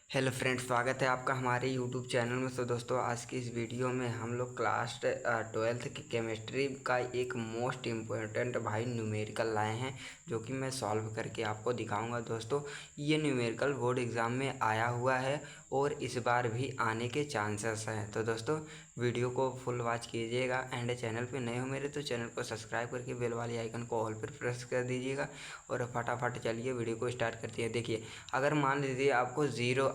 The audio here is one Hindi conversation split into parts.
हेलो फ्रेंड्स, स्वागत है आपका हमारे यूट्यूब चैनल में। तो दोस्तों, आज की इस वीडियो में हम लोग क्लास 12th की केमिस्ट्री का एक मोस्ट इम्पोर्टेंट भाई न्यूमेरिकल लाए हैं, जो कि मैं सॉल्व करके आपको दिखाऊंगा। दोस्तों, ये न्यूमेरिकल बोर्ड एग्ज़ाम में आया हुआ है और इस बार भी आने के चांसेस हैं। तो दोस्तों, वीडियो को फुल वॉच कीजिएगा एंड चैनल पे नए हो मेरे तो चैनल को सब्सक्राइब करके बेल वाली आइकन को ऑल पर प्रेस कर दीजिएगा। और फटाफट चलिए वीडियो को स्टार्ट करते हैं। देखिए, अगर मान लीजिए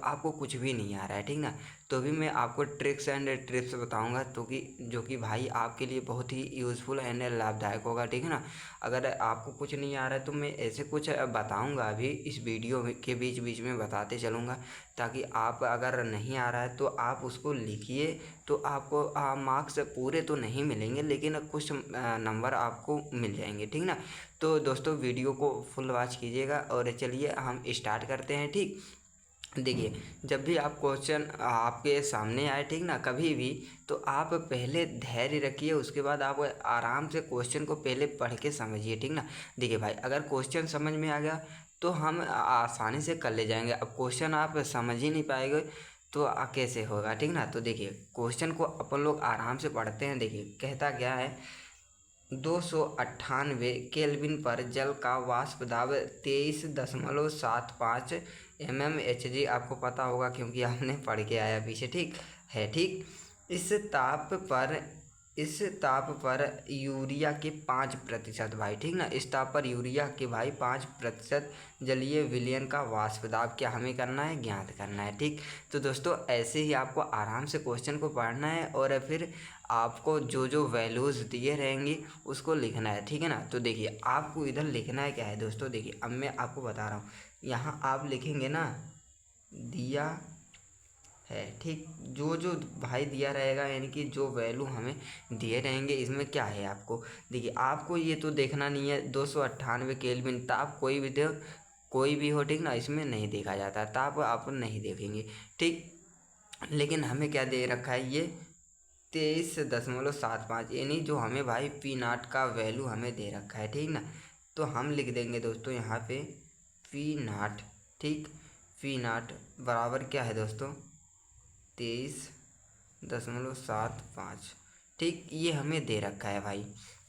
आपको कुछ भी नहीं आ रहा है, ठीक ना, तो भी मैं आपको ट्रिक्स एंड टिप्स बताऊंगा, तो कि जो कि भाई आपके लिए बहुत ही यूज़फुल एंड लाभदायक होगा, ठीक है ना। अगर आपको कुछ नहीं आ रहा है तो मैं ऐसे कुछ बताऊंगा, अभी इस वीडियो के बीच बीच में बताते चलूँगा, ताकि आप अगर नहीं आ रहा है तो आप उसको लिखिए। तो आपको मार्क्स पूरे तो नहीं मिलेंगे, लेकिन कुछ नंबर आपको मिल जाएंगे, ठीक ना। तो दोस्तों, वीडियो को फुल वॉच कीजिएगा और चलिए हम स्टार्ट करते हैं। ठीक, देखिए, जब भी आप क्वेश्चन आपके सामने आए, ठीक ना, कभी भी, तो आप पहले धैर्य रखिए। उसके बाद आप आराम से क्वेश्चन को पहले पढ़ के समझिए, ठीक ना। देखिए भाई, अगर क्वेश्चन समझ में आ गया तो हम आसानी से कर ले जाएंगे। अब क्वेश्चन आप समझ ही नहीं पाएंगे तो कैसे होगा, ठीक ना। तो देखिए, क्वेश्चन को अपन लोग आराम से पढ़ते हैं। देखिए, कहता क्या है, 298 केल्विन पर जल का वाष्प दाब 23.75 mmHg। आपको पता होगा क्योंकि आपने पढ़ के आया पीछे, ठीक है। ठीक, इस ताप पर इस ताप पर यूरिया के 5% भाई, ठीक ना, इस ताप पर यूरिया के भाई 5% जलीय विलयन का वाष्प दाब क्या हमें करना है, ज्ञात करना है। ठीक, तो दोस्तों, ऐसे ही आपको आराम से क्वेश्चन को पढ़ना है और फिर आपको जो जो वैल्यूज़ दिए रहेंगी उसको लिखना है, ठीक है ना। तो देखिए, आपको इधर लिखना है क्या है दोस्तों। देखिए, अब मैं आपको बता रहा हूँ, यहाँ आप लिखेंगे ना, दिया है, ठीक, जो जो भाई दिया रहेगा, यानी कि जो वैल्यू हमें दिए रहेंगे, इसमें क्या है आपको। देखिए, आपको ये तो देखना नहीं है 298 केल्विन ताप, कोई भी हो, ठीक ना, इसमें नहीं देखा जाता ताप, आप नहीं देखेंगे, ठीक। लेकिन हमें क्या दे रखा है, ये 23.75, यानी जो हमें भाई P0 का वैल्यू हमें दे रखा है, ठीक ना। तो हम लिख देंगे दोस्तों यहाँ पे P0, ठीक। P0 बराबर क्या है दोस्तों, 23.75, ठीक, ये हमें दे रखा है भाई।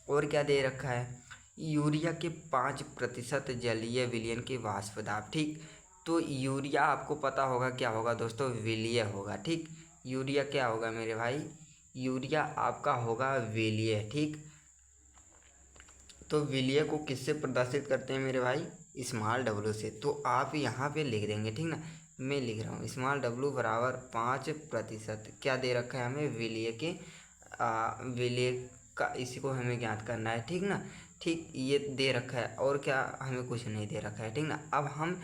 और क्या दे रखा है, यूरिया के 5% जलीय विलयन के वाष्प दाब, ठीक। तो यूरिया आपको पता होगा क्या होगा दोस्तों, विलीय होगा, ठीक। यूरिया क्या होगा मेरे भाई, यूरिया आपका होगा विलीय, ठीक। तो विलीय को किससे प्रदर्शित करते हैं मेरे भाई, स्मॉल डब्लू से। तो आप यहाँ पे लिख देंगे, ठीक ना, मैं लिख रहा हूँ स्मॉल डब्लू बराबर 5%। क्या दे रखा है हमें, विलीय के विलीय का, इसी को हमें ज्ञात करना है, ठीक ना। ठीक, ये दे रखा है और क्या हमें कुछ नहीं दे रखा है, ठीक ना। अब हम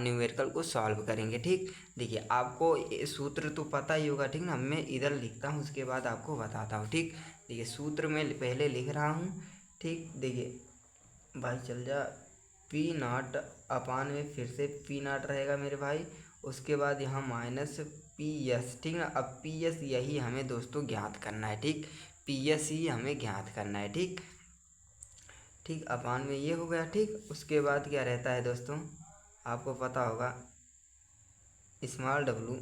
न्यूमेरिकल को सॉल्व करेंगे, ठीक। देखिए, आपको ये सूत्र तो पता ही होगा, ठीक ना, मैं इधर लिखता हूँ उसके बाद आपको बताता हूँ, ठीक। देखिए, सूत्र में पहले लिख रहा हूँ, ठीक। देखिए भाई, चल जा, P0 अपान में फिर से P0 रहेगा मेरे भाई, उसके बाद यहाँ माइनस PS, ठीक ना। अब PS यही हमें दोस्तों ज्ञात करना है, ठीक। PS ही हमें ज्ञात करना है, ठीक। ठीक, अपान में ये हो गया, ठीक। उसके बाद क्या रहता है दोस्तों, आपको पता होगा, स्मॉल डब्लू,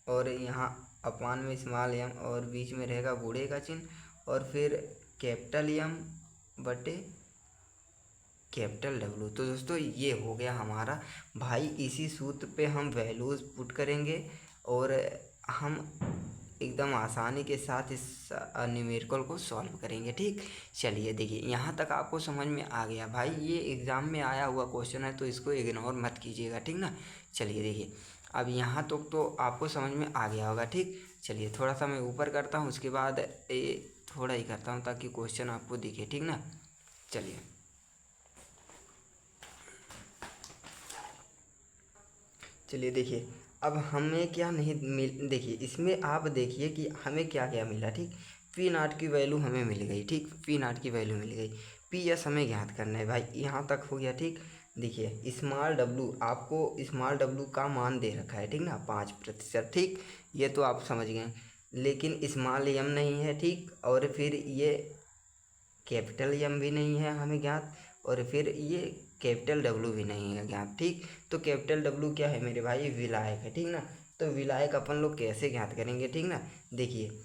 और यहाँ अपान में स्मॉल एम, और बीच में रहेगा बूढ़े का चिन्ह, और फिर कैपिटल एम बटे कैपिटल डब्लू। तो दोस्तों, ये हो गया हमारा भाई। इसी सूत्र पे हम वैल्यूज़ पुट करेंगे और हम एकदम आसानी के साथ इस न्यूमेरिकल को सॉल्व करेंगे, ठीक। चलिए, देखिए, यहाँ तक आपको समझ में आ गया भाई। ये एग्ज़ाम में आया हुआ क्वेश्चन है, तो इसको इग्नोर मत कीजिएगा, ठीक ना। चलिए, देखिए, अब यहाँ तक तो आपको समझ में आ गया होगा, ठीक। चलिए, थोड़ा सा मैं ऊपर करता हूँ, उसके बाद ये थोड़ा ही करता हूँ ताकि क्वेश्चन आपको दिखे, ठीक ना। चलिए, देखिए, अब हमें क्या नहीं मिल, देखिए, इसमें आप देखिए कि हमें क्या क्या मिला, ठीक। P0 की वैल्यू हमें मिल गई, ठीक, P0 की वैल्यू मिल गई। PS हमें ज्ञात करना है भाई, यहाँ तक हो गया, ठीक। देखिए, स्मॉल डब्लू, आपको स्मॉल डब्लू का मान दे रखा है, ठीक ना, 5%, ठीक। ये तो आप समझ गए, लेकिन स्मॉल एम नहीं है, ठीक। और फिर ये कैपिटल एम भी नहीं है हमें ज्ञात, और फिर ये कैपिटल डब्लू भी नहीं है ज्ञात, ठीक। तो कैपिटल डब्लू क्या है मेरे भाई, विलायक है, ठीक ना। तो विलायक अपन लोग कैसे ज्ञात करेंगे, ठीक ना। देखिए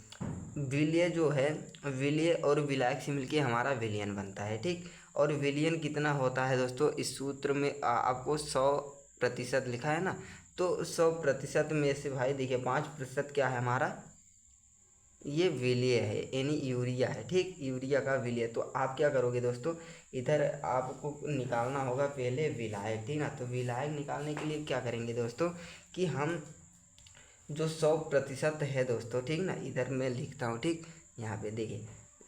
विलय जो है, विलय और विलायक से मिलके हमारा विलयन बनता है, ठीक। और विलयन कितना होता है दोस्तों, इस सूत्र में आपको 100% लिखा है ना। तो 100% में से भाई देखिए 5% क्या है हमारा, ये विलय है, यानी यूरिया है, ठीक। यूरिया का विलय। तो आप क्या करोगे दोस्तों, इधर आपको निकालना होगा पहले विलायक, ठीक ना। तो विलायक निकालने के लिए क्या करेंगे दोस्तों, कि हम जो 100% है दोस्तों, ठीक ना, इधर मैं लिखता हूँ, ठीक। यहाँ पे देखिए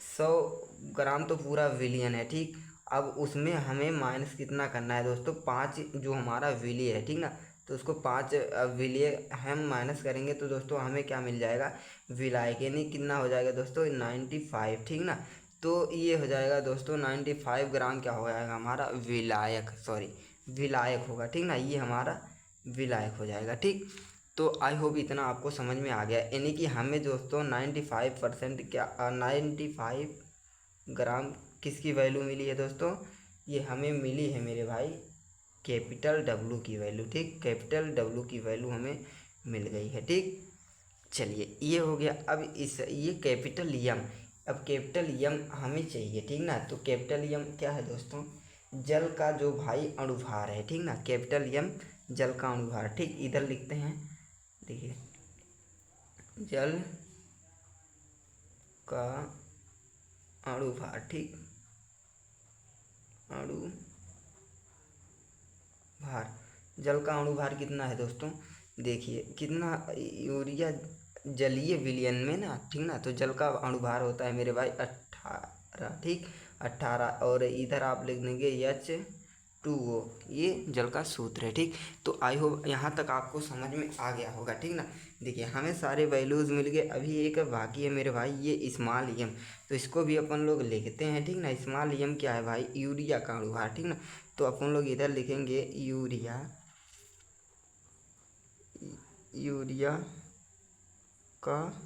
100 ग्राम तो पूरा विलियन है, ठीक। अब उसमें हमें माइनस कितना करना है दोस्तों, 5 जो हमारा विलिय है, ठीक ना। तो उसको 5 विलिय हम माइनस करेंगे तो दोस्तों हमें क्या मिल जाएगा, विलायक, यानी कितना हो जाएगा दोस्तों 95, ठीक ना। तो ये हो जाएगा दोस्तों 95 ग्राम क्या हो जाएगा हमारा विलायक, सॉरी विलायक होगा, ठीक ना। ये हमारा विलायक हो जाएगा, ठीक। तो आई होप इतना आपको समझ में आ गया, यानी कि हमें दोस्तों 95% क्या 95 ग्राम किसकी वैल्यू मिली है दोस्तों, ये हमें मिली है मेरे भाई कैपिटल डब्लू की वैल्यू, ठीक। कैपिटल डब्लू की वैल्यू हमें मिल गई है, ठीक। चलिए ये हो गया। अब इस ये कैपिटल यम, अब कैपिटल यम हमें चाहिए, ठीक ना। तो कैपिटल यम क्या है दोस्तों, जल का जो भाई अणुभार है, ठीक ना। कैपिटल यम जल का अणुभार, ठीक। इधर लिखते हैं, देखिए जल का अणुभार, ठीक, अणुभार। जल का अणुभार कितना है दोस्तों, देखिए कितना, यूरिया जलीय विलयन में ना, ठीक ना। तो जल का अणुभार होता है मेरे भाई 18, ठीक 18। और इधर आप लिख देंगे H2O, ये जल का सूत्र है, ठीक। तो आई होप यहाँ तक आपको समझ में आ गया होगा, ठीक ना। देखिए हमें सारे वैल्यूज़ मिल गए, अभी एक बाकी है मेरे भाई ये स्मॉल यम। तो इसको भी अपन लोग लिखते हैं, ठीक ना। स्मॉल यम क्या है भाई, यूरिया का अणुभार, ठीक ना। तो अपन लोग इधर लिखेंगे यूरिया, यूरिया का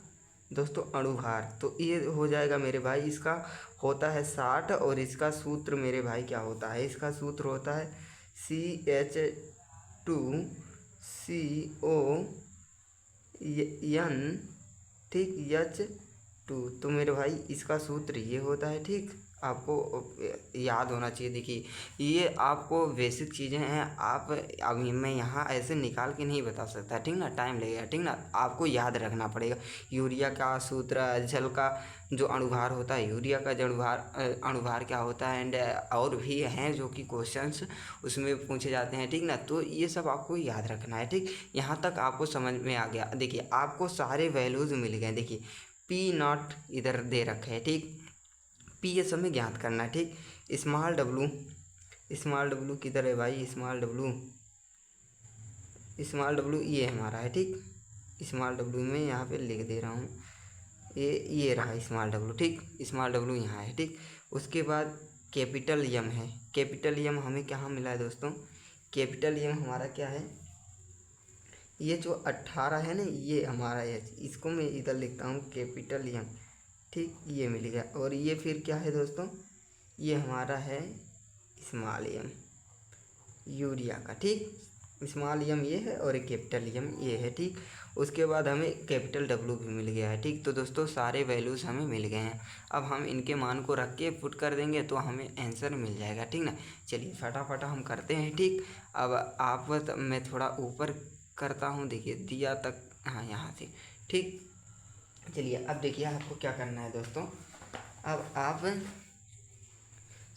दोस्तों अणुभार। तो ये हो जाएगा मेरे भाई, इसका होता है 60, और इसका सूत्र मेरे भाई क्या होता है, इसका सूत्र होता है CH2CON, ठीक, H2। तो मेरे भाई इसका सूत्र ये होता है, ठीक। आपको याद होना चाहिए। देखिए ये आपको बेसिक चीज़ें हैं, आप अभी मैं यहाँ ऐसे निकाल के नहीं बता सकता, ठीक ना, टाइम लगेगा, ठीक ना। आपको याद रखना पड़ेगा यूरिया का सूत्र, जल का जो अणुभार होता है, यूरिया का जो अणुभार क्या होता है, एंड और भी हैं जो कि क्वेश्चंस उसमें पूछे जाते हैं, ठीक ना। तो ये सब आपको याद रखना है, ठीक। यहाँ तक आपको समझ में आ गया। देखिए आपको सारे वैल्यूज़ मिल गए, देखिए P0 इधर दे रखे है, ठीक। पी ये समय ज्ञात करना है, ठीक। स्मॉल डब्लू, स्मॉल डब्लू किधर है भाई, स्मॉल डब्लू, स्मॉल डब्लू ये हमारा है, ठीक। स्मॉल डब्लू में यहाँ पे लिख दे रहा हूँ, ये रहा स्मॉल डब्लू, ठीक। स्मॉल डब्लू यहाँ है, ठीक। उसके बाद कैपिटल यम है, कैपिटल यम हमें कहाँ मिला है दोस्तों, कैपिटल यम हमारा क्या है, ये जो 18 है ना, ये हमारा है, इसको मैं इधर लिखता हूँ कैपिटल यम, ठीक, ये मिल गया। और ये फिर क्या है दोस्तों, ये हमारा है स्मॉल यम, यूरिया का, ठीक। स्मॉल यम ये है और एक कैपिटल यम ये है, ठीक। उसके बाद हमें कैपिटल डब्लू भी मिल गया है, ठीक। तो दोस्तों सारे वैल्यूज़ हमें मिल गए हैं। अब हम इनके मान को रख के पुट कर देंगे तो हमें आंसर मिल जाएगा, ठीक ना। चलिए फटाफट हम करते हैं, ठीक। अब आप मैं थोड़ा ऊपर करता हूँ, देखिए दिया तक, हाँ यहाँ से, ठीक। चलिए अब देखिए आपको क्या करना है दोस्तों, अब आप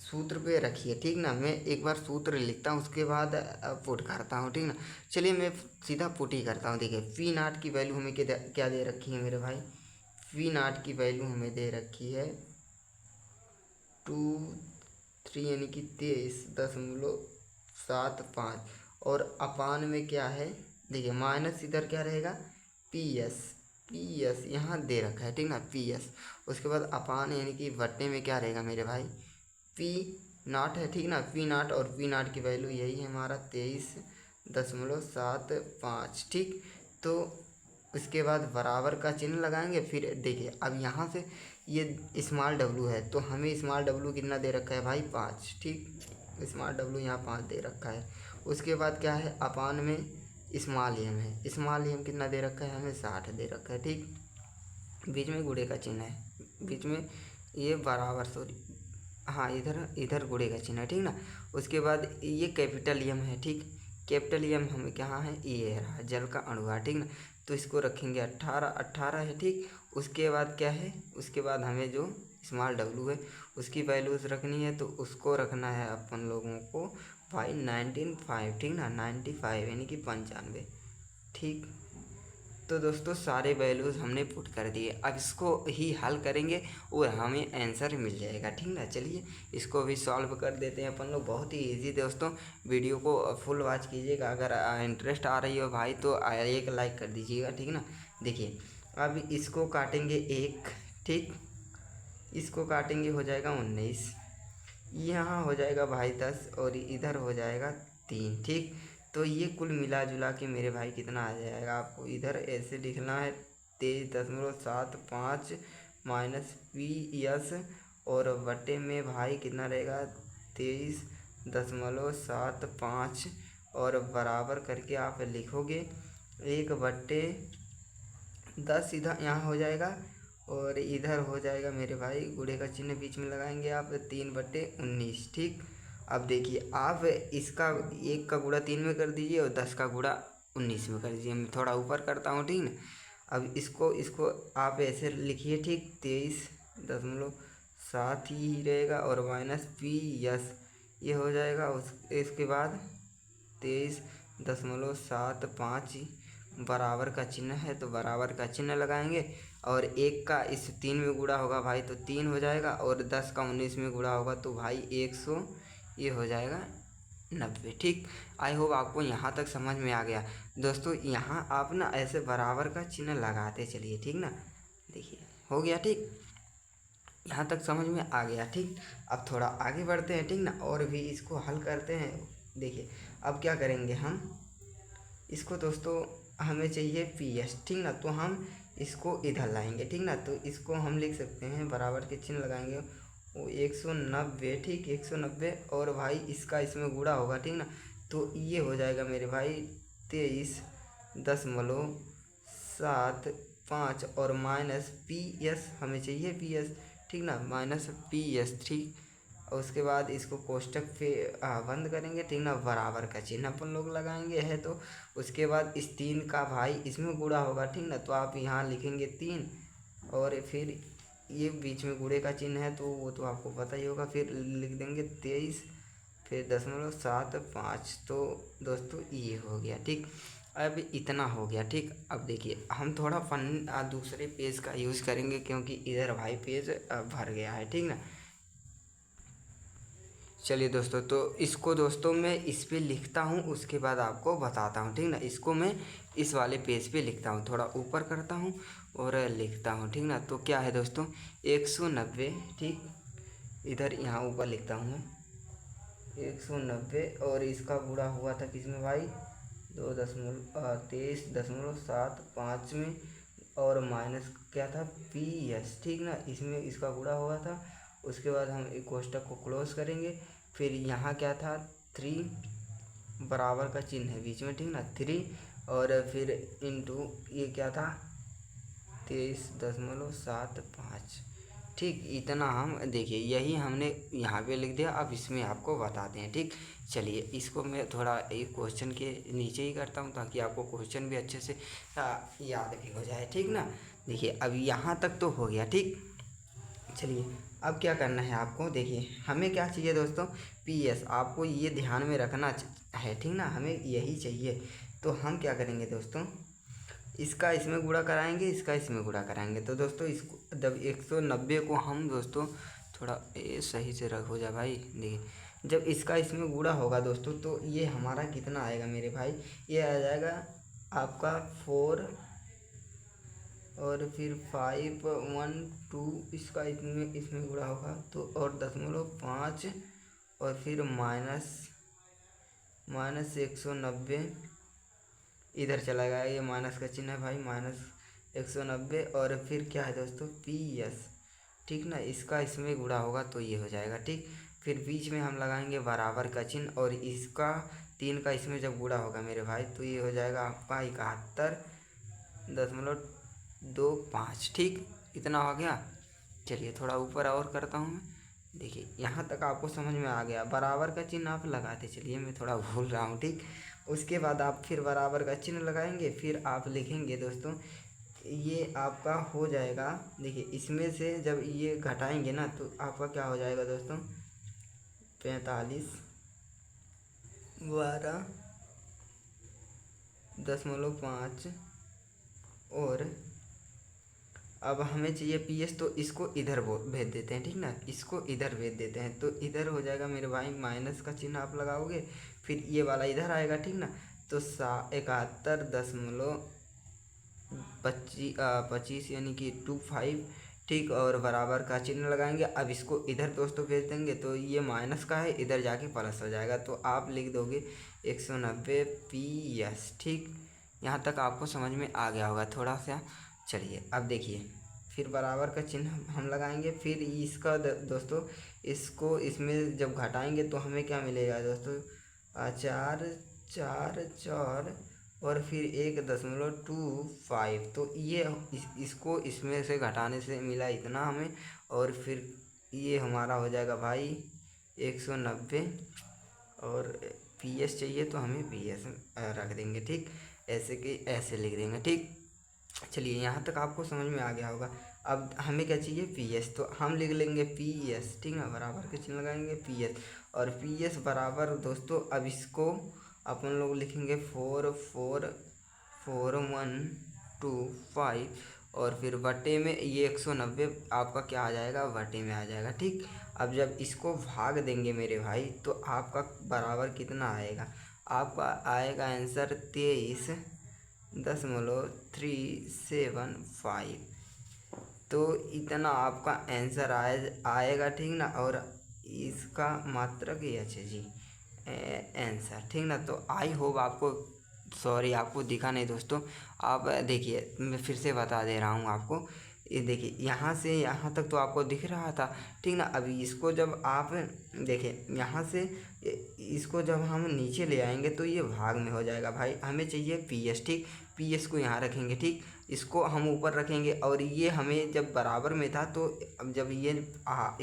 सूत्र पे रखिए, ठीक ना। मैं एक बार सूत्र लिखता हूँ उसके बाद पुट करता हूँ, ठीक ना। चलिए मैं सीधा पुट ही करता हूँ। देखिए P0 की वैल्यू हमें क्या दे रखी है मेरे भाई, P0 की वैल्यू हमें दे रखी है 23, यानी कि 23.75। और अपान में क्या है, देखिए माइनस इधर क्या रहेगा, PS, PS यहाँ दे रखा है, ठीक ना, PS। उसके बाद अपान यानी कि बट्टे में क्या रहेगा मेरे भाई, P0 है, ठीक ना। P0 और P0 की वैल्यू यही है हमारा 23.75, ठीक। तो उसके बाद बराबर का चिन्ह लगाएंगे। फिर देखिए अब यहाँ से ये स्मॉल डब्लू है, तो हमें स्मॉल डब्लू कितना दे रखा है भाई 5, ठीक। स्मॉल डब्लू यहाँ 5 दे रखा है। उसके बाद क्या है, अपान में स्मॉल एम है। स्मॉल एम कितना दे रखा है हमें, 60 दे रखा है। ठीक, बीच में गुणे का चिन्ह है, बीच में ये बराबर, सॉरी हाँ, इधर गुणे का चिन्ह है। ठीक ना। उसके बाद ये कैपिटल एम है। ठीक, कैपिटल एम हमें कहाँ है, ये रहा जल का अणु है। ठीक ना। तो इसको रखेंगे 18 है। ठीक, उसके बाद क्या है, उसके बाद हमें जो स्मॉल डब्लू है उसकी वैल्यूज रखनी है, तो उसको रखना है अपन लोगों को भाई 19.5। ठीक ना, 95 यानी कि 95। ठीक, तो दोस्तों सारे वैल्यूज़ हमने पुट कर दिए। अब इसको ही हल करेंगे और हमें आंसर मिल जाएगा। ठीक ना। चलिए इसको भी सॉल्व कर देते हैं अपन लोग। बहुत ही इजी दोस्तों, वीडियो को फुल वॉच कीजिएगा। अगर इंटरेस्ट आ रही हो भाई तो एक लाइक कर दीजिएगा। ठीक ना। देखिए अब इसको काटेंगे 1। ठीक, इसको काटेंगे हो जाएगा 19, यहाँ हो जाएगा भाई 10 और इधर हो जाएगा 3। ठीक, तो ये कुल मिला जुला के मेरे भाई कितना आ जाएगा, आपको इधर ऐसे लिखना है 23.75 माइनस पी एस और बटे में भाई कितना रहेगा 23.75 और बराबर करके आप लिखोगे 1/10। इधर यहाँ हो जाएगा और इधर हो जाएगा मेरे भाई गुणे का चिन्ह बीच में लगाएंगे आप 3/19। ठीक, अब देखिए आप इसका 1 का गुणा 3 में कर दीजिए और 10 का गुणा 19 में कर दीजिए। मैं थोड़ा ऊपर करता हूँ। ठीक ना। अब इसको आप ऐसे लिखिए। ठीक, 23.7 ही रहेगा और माइनस पी एस ये हो जाएगा। इसके बाद 23.75 बराबर का चिन्ह है तो बराबर का चिन्ह लगाएंगे और 1 का इस 3 में गुणा होगा भाई तो 3 हो जाएगा और 10 का 19 में गुणा होगा तो भाई 100 ये हो जाएगा 90। ठीक, आई होप आपको यहाँ तक समझ में आ गया। दोस्तों यहाँ आप ना ऐसे बराबर का चिन्ह लगाते चलिए। ठीक ना, देखिए हो गया। ठीक, यहाँ तक समझ में आ गया। ठीक, अब थोड़ा आगे बढ़ते हैं। ठीक ना, और भी इसको हल करते हैं। देखिए अब क्या करेंगे हम इसको, दोस्तों हमें चाहिए पी एस। ठीक ना, तो हम इसको इधर लाएंगे। ठीक ना, तो इसको हम लिख सकते हैं बराबर के चिन्ह लगाएंगे वो 190। ठीक, 190 और भाई इसका इसमें गुणा होगा। ठीक ना, तो ये हो जाएगा मेरे भाई 23.75 और माइनस पी एस हमें चाहिए पी एस। ठीक ना, माइनस पी एस। ठीक, और उसके बाद इसको कोष्टक पे बंद करेंगे। ठीक ना, बराबर का चिन्ह अपन लोग लगाएंगे है तो उसके बाद इस 3 का भाई इसमें गुणा होगा। ठीक ना, तो आप यहाँ लिखेंगे 3 और फिर ये बीच में गुणे का चिन्ह है तो वो तो आपको पता ही होगा। फिर लिख देंगे 23 फिर 0.75। तो दोस्तों ये हो गया। ठीक, अब इतना हो गया। ठीक, अब देखिए हम थोड़ा दूसरे पेज का यूज़ करेंगे क्योंकि इधर भाई पेज भर गया है। ठीक ना। चलिए दोस्तों, तो इसको दोस्तों मैं इस पे लिखता हूँ उसके बाद आपको बताता हूँ। ठीक ना, इसको मैं इस वाले पेज पे लिखता हूँ, थोड़ा ऊपर करता हूँ और लिखता हूँ। ठीक ना, तो क्या है दोस्तों 190। ठीक, इधर यहाँ ऊपर लिखता हूँ मैं 190 और इसका गुणा हुआ था किसमें भाई 23.75 में और माइनस क्या था पी एस। ठीक ना, इसमें इसका गुणा हुआ था। उसके बाद हम एक कोष्टक को क्लोज करेंगे। फिर यहाँ क्या था 3 बराबर का चिन्ह है बीच में। ठीक ना, 3 और फिर इंटू ये क्या था 23.75। ठीक, इतना हम देखिए यही हमने यहाँ पे लिख दिया। अब इसमें आपको बताते हैं। ठीक, चलिए इसको मैं थोड़ा एक क्वेश्चन के नीचे ही करता हूँ ताकि आपको क्वेश्चन भी अच्छे से याद भी हो जाए। ठीक ना, देखिए अब यहाँ तक तो हो गया। ठीक, चलिए अब क्या करना है आपको, देखिए हमें क्या चाहिए दोस्तों पी एस, आपको ये ध्यान में रखना है। ठीक ना, हमें यही चाहिए। तो हम क्या करेंगे दोस्तों, इसका इसमें गुणा कराएंगे, इसका इसमें गुणा कराएंगे। तो दोस्तों इसको जब 190 को हम दोस्तों थोड़ा सही से रख हो जा भाई। देखिए जब इसका इसमें गुणा होगा दोस्तों तो ये हमारा कितना आएगा मेरे भाई, ये आ जाएगा आपका 4 और फिर 512 इसका इसमें गुणा होगा तो और 0.5 और फिर माइनस 190 इधर चला गया, ये माइनस का चिन्ह है भाई, -190 और फिर क्या है दोस्तों पी एस। ठीक ना, इसका इसमें गुणा होगा तो ये हो जाएगा। ठीक, फिर बीच में हम लगाएंगे बराबर का चिन्ह और इसका 3 का इसमें जब गुणा होगा मेरे भाई तो ये हो जाएगा आपका 71.25। ठीक, इतना हो गया। चलिए थोड़ा ऊपर और करता हूँ मैं। देखिए यहाँ तक आपको समझ में आ गया। बराबर का चिन्ह आप लगाते चलिए, मैं थोड़ा भूल रहा हूँ। ठीक, उसके बाद आप फिर बराबर का चिन्ह लगाएंगे, फिर आप लिखेंगे दोस्तों, ये आपका हो जाएगा। देखिए इसमें से जब ये घटाएंगे ना तो आपका क्या हो जाएगा दोस्तों, 45.12.5। और अब हमें चाहिए PS, तो इसको इधर भेज देते हैं। ठीक ना, इसको इधर भेज देते हैं तो इधर हो जाएगा मेरे भाई माइनस का चिन्ह आप लगाओगे, फिर ये वाला इधर आएगा। ठीक ना, तो 71.25 यानी कि 25। ठीक, और बराबर का चिन्ह लगाएंगे। अब इसको इधर दोस्तों भेज देंगे तो ये माइनस का है, इधर जाके प्लस हो जाएगा, तो आप लिख दोगे 190 PS। ठीक, यहाँ तक आपको समझ में आ गया होगा थोड़ा सा। चलिए अब देखिए, फिर बराबर का चिन्ह हम लगाएंगे, फिर इसका दोस्तों इसको इसमें जब घटाएंगे तो हमें क्या मिलेगा दोस्तों, 4 और फिर 1.25। तो ये इसको इसमें से घटाने से मिला इतना हमें, और फिर ये हमारा हो जाएगा भाई 190। और PS चाहिए तो हमें PS रख देंगे। ठीक, ऐसे कि ऐसे लिख देंगे। ठीक, चलिए यहाँ तक आपको समझ में आ गया होगा। अब हमें क्या चाहिए, PS, तो हम लिख लेंगे PS। ठीक है, बराबर के चिन्ह लगाएंगे PS, और PS बराबर दोस्तों अब इसको अपन लोग लिखेंगे 44125, और फिर बटे में ये 190 आपका क्या आ जाएगा, बटे में आ जाएगा। ठीक, अब जब इसको भाग देंगे मेरे भाई तो आपका बराबर कितना आएगा, आपका आएगा आंसर 23.375। तो इतना आपका आंसर आएगा। ठीक ना, और इसका मात्रक ये अच्छा जी आंसर। ठीक ना, तो आई होप आपको, सॉरी आपको दिखा नहीं दोस्तों, आप देखिए मैं फिर से बता दे रहा हूँ आपको। ये देखिए यहाँ से यहाँ तक तो आपको दिख रहा था। ठीक ना, अभी इसको जब आप देखिए यहाँ से इसको जब हम नीचे ले आएंगे तो ये भाग में हो जाएगा भाई। हमें चाहिए PS। ठीक, PS को यहाँ रखेंगे। ठीक, इसको हम ऊपर रखेंगे, और ये हमें जब बराबर में था तो अब जब ये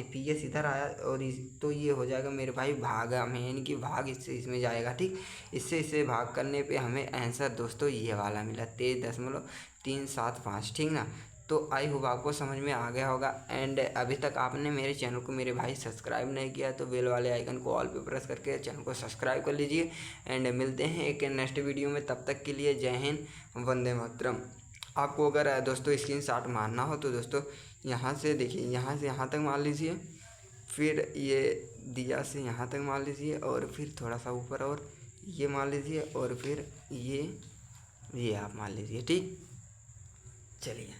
PS इधर आया और तो ये हो जाएगा मेरे भाई भाग में, यानी कि भाग इससे इसमें जाएगा। ठीक, इससे भाग करने पे हमें आंसर दोस्तों ये वाला मिला 23.375। ठीक ना, तो आई होप आपको समझ में आ गया होगा। एंड अभी तक आपने मेरे चैनल को मेरे भाई सब्सक्राइब नहीं किया तो बेल वाले आइकन को ऑल पे प्रेस करके चैनल को सब्सक्राइब कर लीजिए। एंड मिलते हैं एक नेक्स्ट वीडियो में, तब तक के लिए जय हिंद, वंदे मातरम। आपको अगर दोस्तों स्क्रीनशॉट मारना हो तो दोस्तों यहाँ से देखिए, यहाँ से यहाँ तक मार लीजिए, फिर ये दिया से यहाँ तक मार लीजिए, और फिर थोड़ा सा ऊपर और ये मार लीजिए, और फिर ये आप मार लीजिए। ठीक, चलिए।